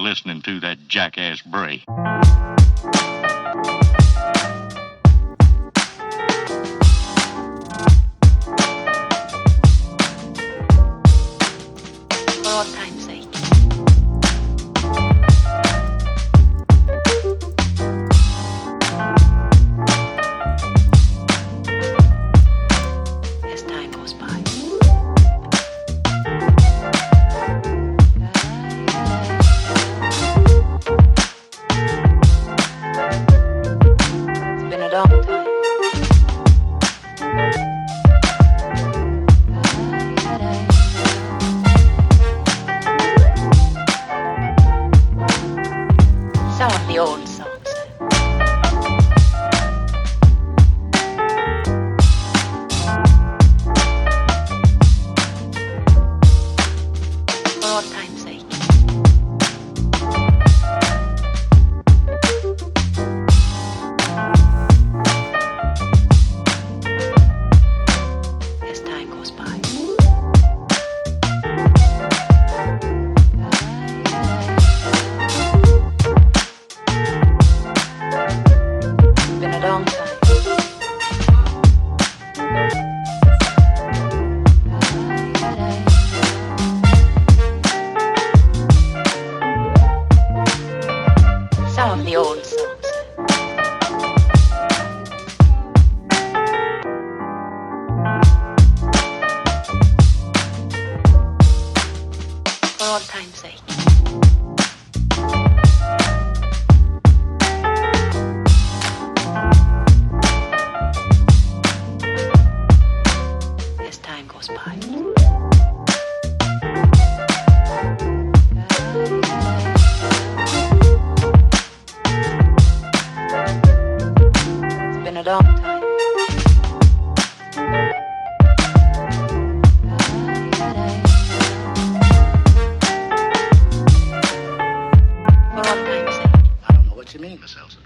listening to that jackass Bray. For all time's sake. As time goes by. It's been a long time. Some of the old songs. For all time's sake. As time goes by. It's been a long time. Some of the old songs. For all time's sake. As time goes by. It's been a long time. For all time's sake. I don't know what you mean, Miss Elsa.